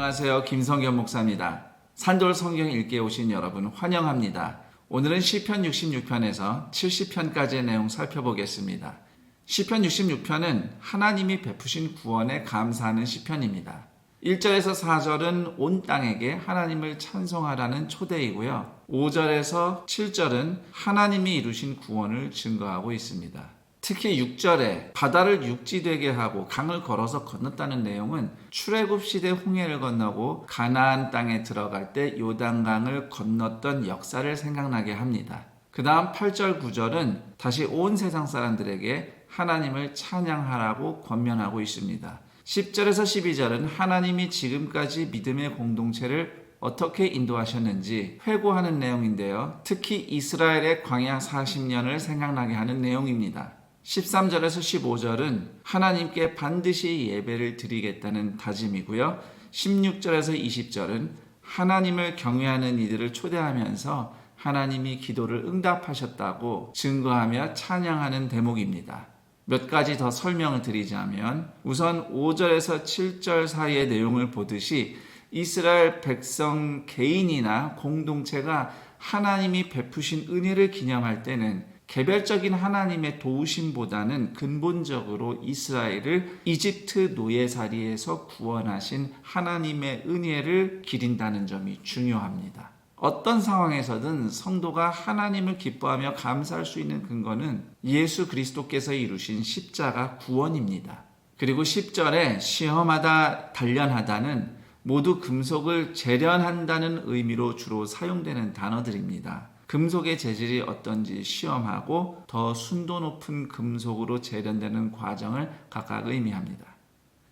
안녕하세요. 김성겸 목사입니다. 산돌 성경 읽기에 오신 여러분 환영합니다. 오늘은 시편 66편에서 70편까지의 내용 살펴보겠습니다. 시편 66편은 하나님이 베푸신 구원에 감사하는 시편입니다. 1절에서 4절은 온 땅에게 하나님을 찬송하라는 초대이고요. 5절에서 7절은 하나님이 이루신 구원을 증거하고 있습니다. 특히 6절에 바다를 육지되게 하고 강을 걸어서 건넜다는 내용은 출애굽 시대 홍해를 건너고 가나안 땅에 들어갈 때 요단강을 건넜던 역사를 생각나게 합니다. 그 다음 8절 9절은 다시 온 세상 사람들에게 하나님을 찬양하라고 권면하고 있습니다. 10절에서 12절은 하나님이 지금까지 믿음의 공동체를 어떻게 인도하셨는지 회고하는 내용인데요. 특히 이스라엘의 광야 40년을 생각나게 하는 내용입니다. 13절에서 15절은 하나님께 반드시 예배를 드리겠다는 다짐이고요. 16절에서 20절은 하나님을 경외하는 이들을 초대하면서 하나님이 기도를 응답하셨다고 증거하며 찬양하는 대목입니다. 몇 가지 더 설명을 드리자면 우선 5절에서 7절 사이의 내용을 보듯이 이스라엘 백성 개인이나 공동체가 하나님이 베푸신 은혜를 기념할 때는 개별적인 하나님의 도우심보다는 근본적으로 이스라엘을 이집트 노예살이에서 구원하신 하나님의 은혜를 기린다는 점이 중요합니다. 어떤 상황에서든 성도가 하나님을 기뻐하며 감사할 수 있는 근거는 예수 그리스도께서 이루신 십자가 구원입니다. 그리고 10절에 시험하다, 단련하다는 모두 금속을 재련한다는 의미로 주로 사용되는 단어들입니다. 금속의 재질이 어떤지 시험하고 더 순도 높은 금속으로 재련되는 과정을 각각 의미합니다.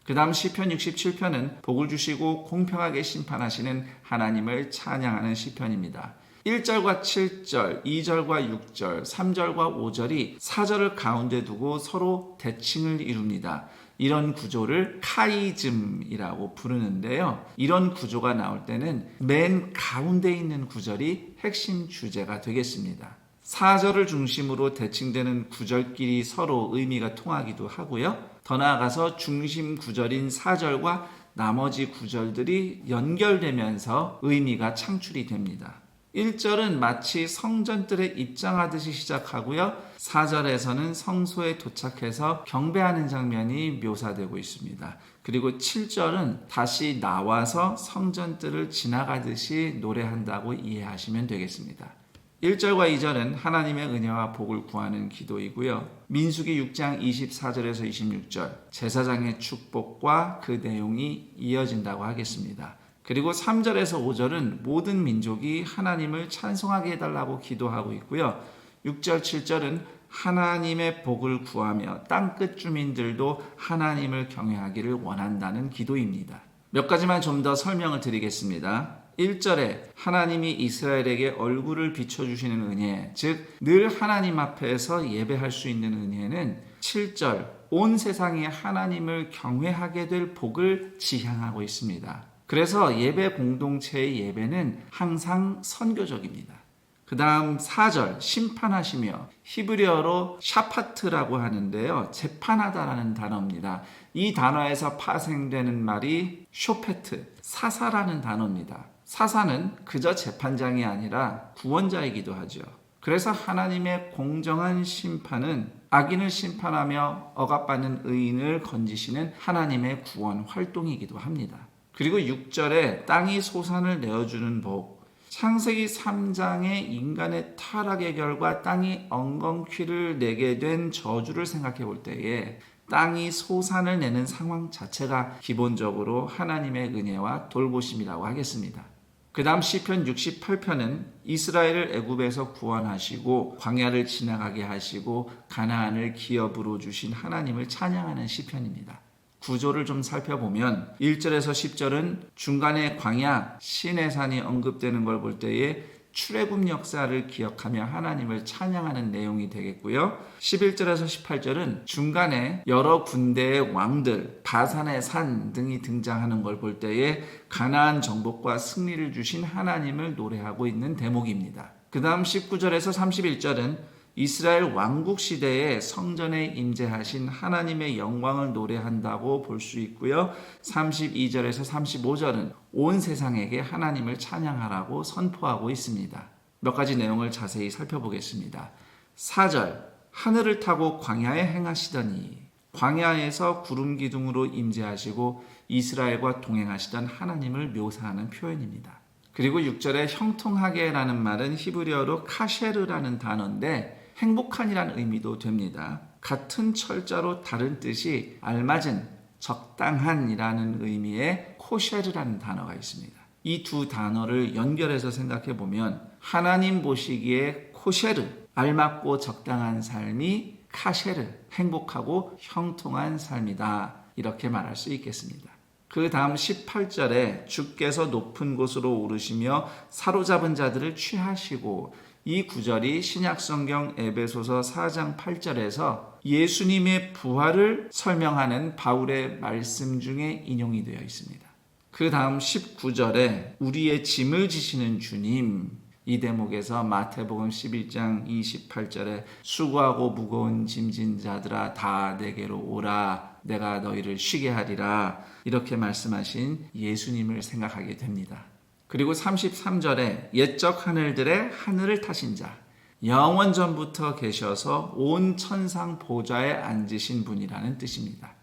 그 다음 시편 67편은 복을 주시고 공평하게 심판하시는 하나님을 찬양하는 시편입니다. 1절과 7절, 2절과 6절, 3절과 5절이 4절을 가운데 두고 서로 대칭을 이룹니다. 이런 구조를 카이즘이라고 부르는데요. 이런 구조가 나올 때는 맨 가운데 있는 구절이 핵심 주제가 되겠습니다. 4절을 중심으로 대칭되는 구절끼리 서로 의미가 통하기도 하고요. 더 나아가서 중심 구절인 4절과 나머지 구절들이 연결되면서 의미가 창출이 됩니다. 1절은 마치 성전뜰에 입장하듯이 시작하고요. 4절에서는 성소에 도착해서 경배하는 장면이 묘사되고 있습니다. 그리고 7절은 다시 나와서 성전뜰을 지나가듯이 노래한다고 이해하시면 되겠습니다. 1절과 2절은 하나님의 은혜와 복을 구하는 기도이고요. 민수기 6장 24절에서 26절 제사장의 축복과 그 내용이 이어진다고 하겠습니다. 그리고 3절에서 5절은 모든 민족이 하나님을 찬송하게 해달라고 기도하고 있고요. 6절, 7절은 하나님의 복을 구하며 땅끝 주민들도 하나님을 경외하기를 원한다는 기도입니다. 몇 가지만 좀 더 설명을 드리겠습니다. 1절에 하나님이 이스라엘에게 얼굴을 비춰주시는 은혜, 즉 늘 하나님 앞에서 예배할 수 있는 은혜는 7절, 온 세상이 하나님을 경외하게 될 복을 지향하고 있습니다. 그래서 예배 공동체의 예배는 항상 선교적입니다. 그 다음 4절 심판하시며 히브리어로 샤파트라고 하는데요. 재판하다라는 단어입니다. 이 단어에서 파생되는 말이 쇼페트, 사사라는 단어입니다. 사사는 그저 재판장이 아니라 구원자이기도 하죠. 그래서 하나님의 공정한 심판은 악인을 심판하며 억압받는 의인을 건지시는 하나님의 구원 활동이기도 합니다. 그리고 6절에 땅이 소산을 내어주는 복, 창세기 3장의 인간의 타락의 결과 땅이 엉겅퀴를 내게 된 저주를 생각해 볼 때에 땅이 소산을 내는 상황 자체가 기본적으로 하나님의 은혜와 돌보심이라고 하겠습니다. 그 다음 시편 68편은 이스라엘을 애굽에서 구원하시고 광야를 지나가게 하시고 가나안을 기업으로 주신 하나님을 찬양하는 시편입니다. 구조를 좀 살펴보면 1절에서 10절은 중간에 광야, 시내산이 언급되는 걸 볼 때에 출애굽 역사를 기억하며 하나님을 찬양하는 내용이 되겠고요. 11절에서 18절은 중간에 여러 군대의 왕들, 바산의 산 등이 등장하는 걸 볼 때에 가나안 정복과 승리를 주신 하나님을 노래하고 있는 대목입니다. 그 다음 19절에서 31절은 이스라엘 왕국 시대에 성전에 임재하신 하나님의 영광을 노래한다고 볼 수 있고요. 32절에서 35절은 온 세상에게 하나님을 찬양하라고 선포하고 있습니다. 몇 가지 내용을 자세히 살펴보겠습니다. 4절, 하늘을 타고 광야에 행하시더니, 광야에서 구름 기둥으로 임재하시고 이스라엘과 동행하시던 하나님을 묘사하는 표현입니다. 그리고 6절에 형통하게라는 말은 히브리어로 카셰르라는 단어인데 행복한이라는 의미도 됩니다. 같은 철자로 다른 뜻이 알맞은, 적당한이라는 의미의 코셰르라는 단어가 있습니다. 이 두 단어를 연결해서 생각해 보면 하나님 보시기에 코셰르, 알맞고 적당한 삶이 카셰르, 행복하고 형통한 삶이다. 이렇게 말할 수 있겠습니다. 그 다음 18절에 주께서 높은 곳으로 오르시며 사로잡은 자들을 취하시고, 이 구절이 신약성경 에베소서 4장 8절에서 예수님의 부활을 설명하는 바울의 말씀 중에 인용이 되어 있습니다. 그 다음 19절에 우리의 짐을 지시는 주님, 이 대목에서 마태복음 11장 28절에 수고하고 무거운 짐진 자들아 다 내게로 오라, 내가 너희를 쉬게 하리라, 이렇게 말씀하신 예수님을 생각하게 됩니다. 그리고 33절에 옛적 하늘들의 하늘을 타신 자, 영원 전부터 계셔서 온 천상 보좌에 앉으신 분이라는 뜻입니다.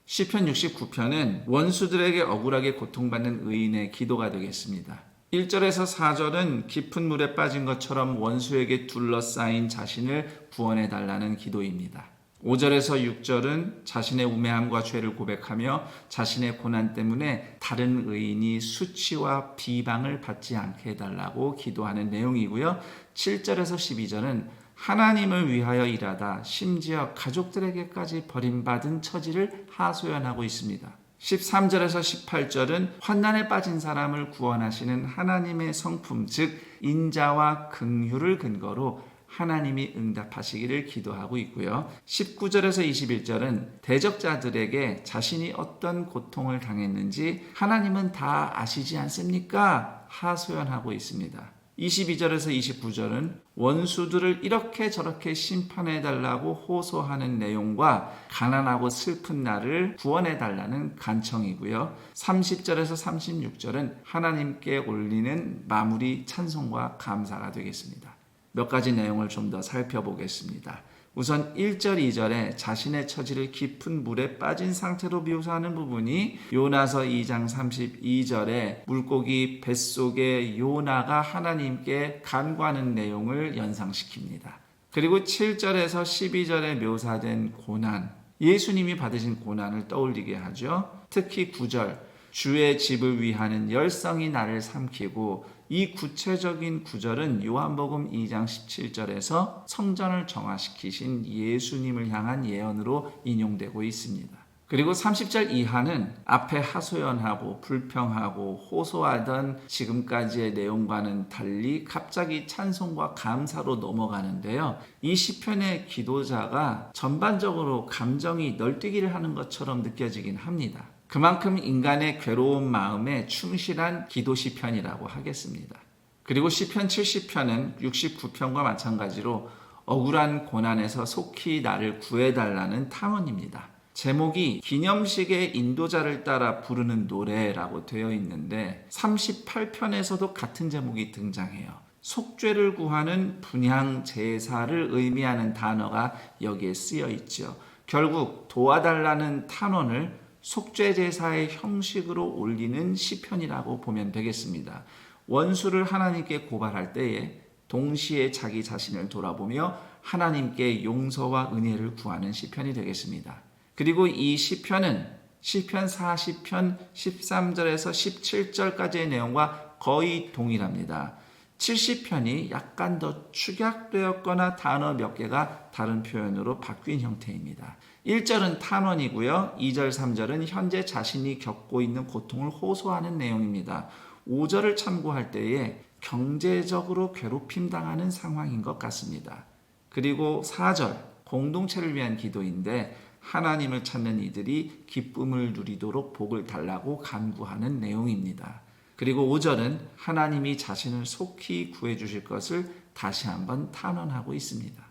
시편 69편은 원수들에게 억울하게 고통받는 의인의 기도가 되겠습니다. 1절에서 4절은 깊은 물에 빠진 것처럼 원수에게 둘러싸인 자신을 구원해달라는 기도입니다. 5절에서 6절은 자신의 우매함과 죄를 고백하며 자신의 고난 때문에 다른 의인이 수치와 비방을 받지 않게 해달라고 기도하는 내용이고요. 7절에서 12절은 하나님을 위하여 일하다 심지어 가족들에게까지 버림받은 처지를 하소연하고 있습니다. 13절에서 18절은 환난에 빠진 사람을 구원하시는 하나님의 성품, 즉 인자와 긍휼을 근거로 하나님이 응답하시기를 기도하고 있고요. 19절에서 21절은 대적자들에게 자신이 어떤 고통을 당했는지 하나님은 다 아시지 않습니까? 하소연하고 있습니다. 22절에서 29절은 원수들을 이렇게 저렇게 심판해달라고 호소하는 내용과 가난하고 슬픈 나를 구원해달라는 간청이고요. 30절에서 36절은 하나님께 올리는 마무리 찬송과 감사가 되겠습니다. 몇 가지 내용을 좀 더 살펴보겠습니다. 우선 1절, 2절에 자신의 처지를 깊은 물에 빠진 상태로 묘사하는 부분이 요나서 2장 32절에 물고기 뱃속에 요나가 하나님께 간구하는 내용을 연상시킵니다. 그리고 7절에서 12절에 묘사된 고난, 예수님이 받으신 고난을 떠올리게 하죠. 특히 9절, 주의 집을 위하는 열성이 나를 삼키고, 이 구체적인 구절은 요한복음 2장 17절에서 성전을 정화시키신 예수님을 향한 예언으로 인용되고 있습니다. 그리고 30절 이하는 앞에 하소연하고 불평하고 호소하던 지금까지의 내용과는 달리 갑자기 찬송과 감사로 넘어가는데요. 이 시편의 기도자가 전반적으로 감정이 널뛰기를 하는 것처럼 느껴지긴 합니다. 그만큼 인간의 괴로운 마음에 충실한 기도 시편이라고 하겠습니다. 그리고 시편 70편은 69편과 마찬가지로 억울한 고난에서 속히 나를 구해달라는 탄원입니다. 제목이 기념식의 인도자를 따라 부르는 노래라고 되어 있는데 38편에서도 같은 제목이 등장해요. 속죄를 구하는 분향 제사를 의미하는 단어가 여기에 쓰여 있죠. 결국 도와달라는 탄원을 속죄 제사의 형식으로 올리는 시편이라고 보면 되겠습니다. 원수를 하나님께 고발할 때에 동시에 자기 자신을 돌아보며 하나님께 용서와 은혜를 구하는 시편이 되겠습니다. 그리고 이 시편은 시편 40편 13절에서 17절까지의 내용과 거의 동일합니다. 70편이 약간 더 축약되었거나 단어 몇 개가 다른 표현으로 바뀐 형태입니다. 1절은 탄원이고요. 2절, 3절은 현재 자신이 겪고 있는 고통을 호소하는 내용입니다. 5절을 참고할 때에 경제적으로 괴롭힘 당하는 상황인 것 같습니다. 그리고 4절, 공동체를 위한 기도인데 하나님을 찾는 이들이 기쁨을 누리도록 복을 달라고 간구하는 내용입니다. 그리고 5절은 하나님이 자신을 속히 구해주실 것을 다시 한번 탄원하고 있습니다.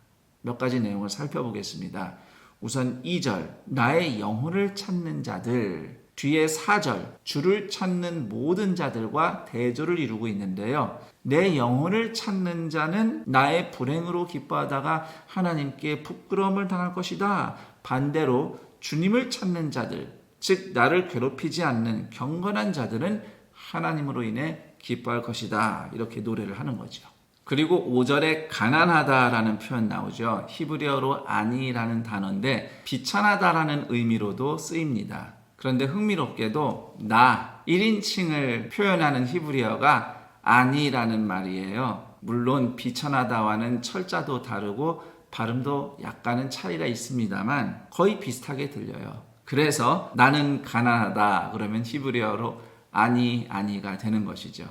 몇 가지 내용을 살펴보겠습니다. 우선 2절, 나의 영혼을 찾는 자들. 뒤에 4절, 주를 찾는 모든 자들과 대조를 이루고 있는데요. 내 영혼을 찾는 자는 나의 불행으로 기뻐하다가 하나님께 부끄러움을 당할 것이다. 반대로 주님을 찾는 자들, 즉 나를 괴롭히지 않는 경건한 자들은 하나님으로 인해 기뻐할 것이다. 이렇게 노래를 하는 거죠. 그리고 5절에 가난하다라는 표현 나오죠. 히브리어로 아니라는 단어인데 비천하다라는 의미로도 쓰입니다. 그런데 흥미롭게도 나 1인칭을 표현하는 히브리어가 아니라는 말이에요. 물론 비천하다와는 철자도 다르고 발음도 약간은 차이가 있습니다만 거의 비슷하게 들려요. 그래서 나는 가난하다 그러면 히브리어로 아니가 되는 것이죠.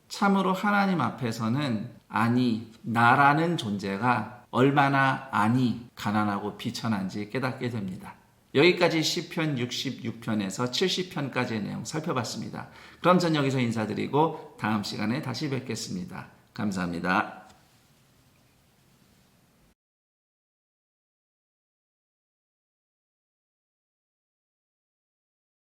참으로 하나님 앞에서는 나라는 존재가 얼마나 가난하고 비천한지 깨닫게 됩니다. 여기까지 시편 66편에서 70편까지의 내용 살펴봤습니다. 그럼 전 여기서 인사드리고 다음 시간에 다시 뵙겠습니다. 감사합니다.